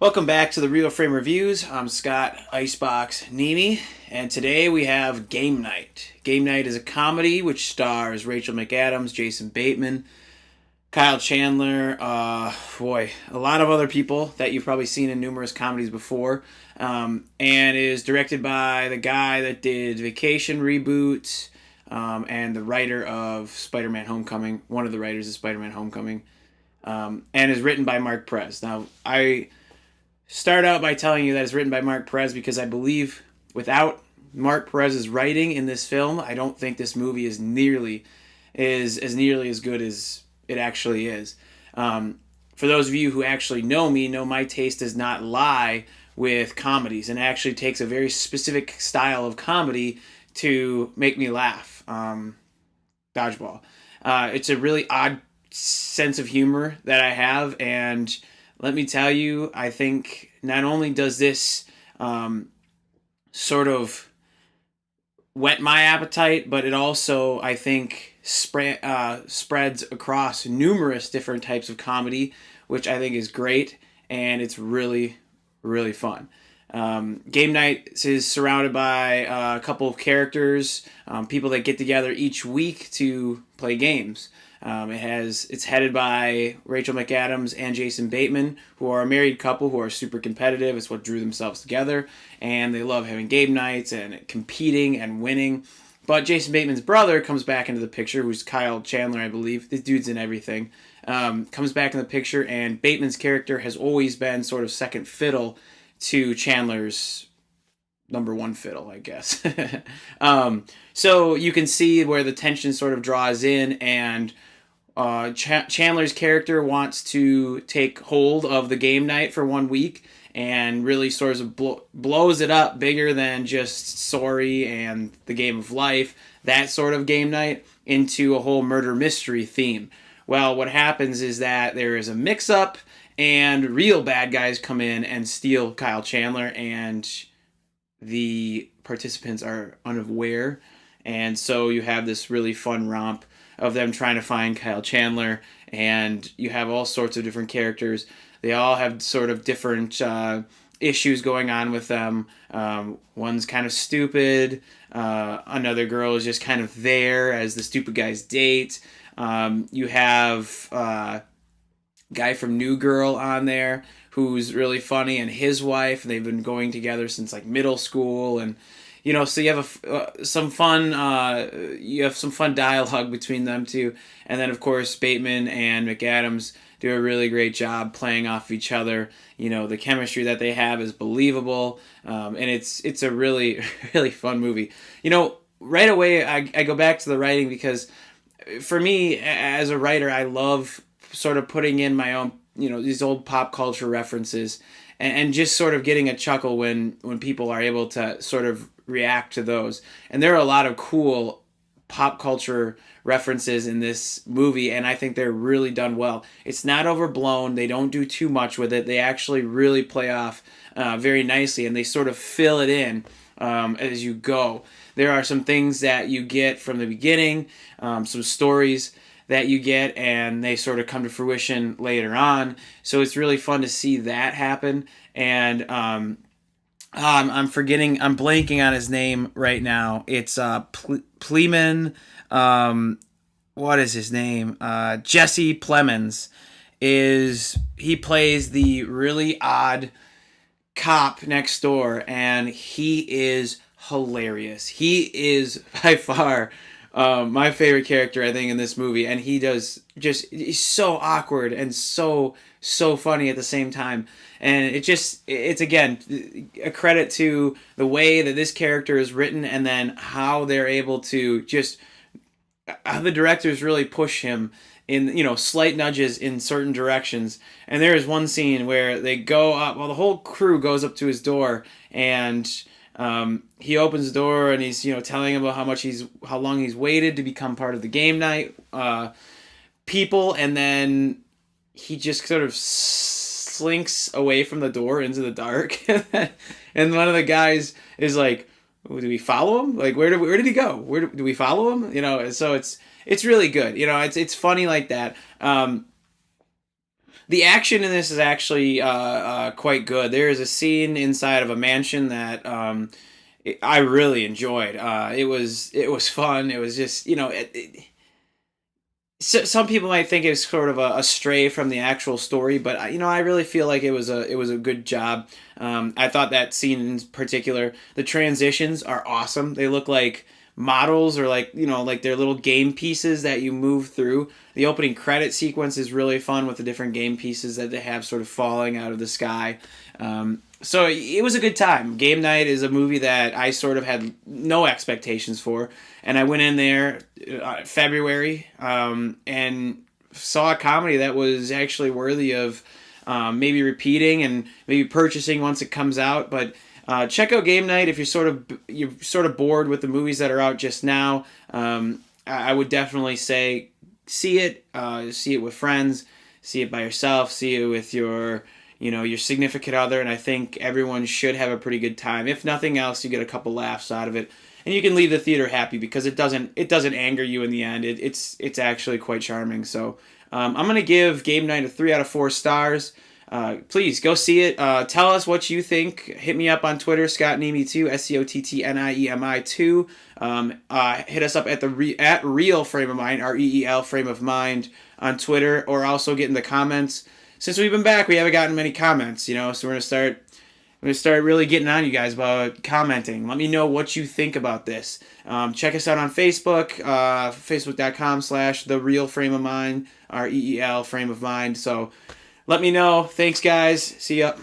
Welcome back to the Real Frame Reviews. I'm Scott Icebox Nemi, and today we have Game Night. Game Night is a comedy which stars Rachel McAdams, Jason Bateman, Kyle Chandler, a lot of other people that you've probably seen in numerous comedies before, and is directed by the guy that did Vacation reboot, and the writer of Spider-Man Homecoming, one of the writers of Spider-Man Homecoming, and is written by Mark Perez. Now, I start out by telling you that it's written by Mark Perez because I believe without Mark Perez's writing in this film, I don't think this movie is nearly as good as it actually is. For those of you who actually know me, know my taste does not lie with comedies, and actually takes a very specific style of comedy to make me laugh. Dodgeball. It's a really odd sense of humor that I have, and let me tell you, I think not only does this sort of whet my appetite, but it also, I think, spreads across numerous different types of comedy, which I think is great, and it's really, really fun. Game Night is surrounded by a couple of characters, people that get together each week to play games. It's headed by Rachel McAdams and Jason Bateman, who are a married couple who are super competitive. It's what drew themselves together, and they love having game nights and competing and winning. But Jason Bateman's brother comes back into the picture, who's Kyle Chandler, I believe. This dude's in everything. Comes back in the picture, and Bateman's character has always been sort of second fiddle to Chandler's number one fiddle, I guess. So you can see where the tension sort of draws in, and Chandler's character wants to take hold of the game night for 1 week and really sort of blows it up bigger than just Sorry and the Game of Life, that sort of game night, into a whole murder mystery theme. Well, what happens is that there is a mix-up, and real bad guys come in and steal Kyle Chandler, and the participants are unaware. And so you have this really fun romp of them trying to find Kyle Chandler, and you have all sorts of different characters. They all have sort of different issues going on with them. One's kind of stupid. Another girl is just kind of there as the stupid guy's date. You have guy from New Girl on there who's really funny, and his wife. They've been going together since like middle school, and so you have some fun. You have some fun dialogue between them two, and then of course Bateman and McAdams do a really great job playing off each other. The chemistry that they have is believable, and it's a really really fun movie. Right away I go back to the writing, because for me as a writer, I love sort of putting in my own these old pop culture references, and just sort of getting a chuckle when people are able to sort of react to those. And there are a lot of cool pop culture references in this movie, and I think they're really done well. It's not overblown. They don't do too much with it. They actually really play off very nicely, and they sort of fill it in as you go. There are some things that you get from the beginning, some stories that you get, and they sort of come to fruition later on. So it's really fun to see that happen. And I'm blanking on his name right now. It's Pleman. What is his name? Jesse Plemons. He plays the really odd cop next door, and he is hilarious. He is by far my favorite character, I think, in this movie, and he's so awkward and so funny at the same time. And it's again a credit to the way that this character is written, and then how they're able to how the directors really push him in slight nudges in certain directions. And there is one scene where they go up, the whole crew goes up to his door, and he opens the door, and he's telling him about how long he's waited to become part of the game night people, and then he just sort of slinks away from the door into the dark. And one of the guys is like, "Do we follow him? Like, where did he go? Do we follow him?" So it's really good. It's funny like that. The action in this is actually quite good. There is a scene inside of a mansion that I really enjoyed. It was fun. It was just, some people might think it's sort of a stray from the actual story, but I really feel like it was a good job. I thought that scene in particular, the transitions are awesome. They look like models, or like like they're little game pieces that you move through. The opening credit sequence is really fun with the different game pieces that they have sort of falling out of the sky. So it was a good time. Game Night is a movie that I sort of had no expectations for, and I went in there February, and saw a comedy that was actually worthy of maybe repeating and maybe purchasing once it comes out. But check out Game Night if you're sort of bored with the movies that are out just now. I would definitely say see it. See it with friends. See it by yourself. See it with your significant other, and I think everyone should have a pretty good time. If nothing else, you get a couple laughs out of it, and you can leave the theater happy because it doesn't anger you in the end. It's actually quite charming. So I'm gonna give Game Night a 3 out of 4 stars. Please go see it. Tell us what you think. Hit me up on Twitter, ScottNiemi2, SCOTTNIEMI2. Hit us up at Real Frame of Mind, REEL Frame of Mind on Twitter, or also get in the comments. Since we've been back, we haven't gotten many comments, so we're gonna start really getting on you guys about commenting. Let me know what you think about this. Check us out on Facebook, facebook.com/The Real Frame of Mind, REEL Frame of Mind. So let me know. Thanks, guys. See ya.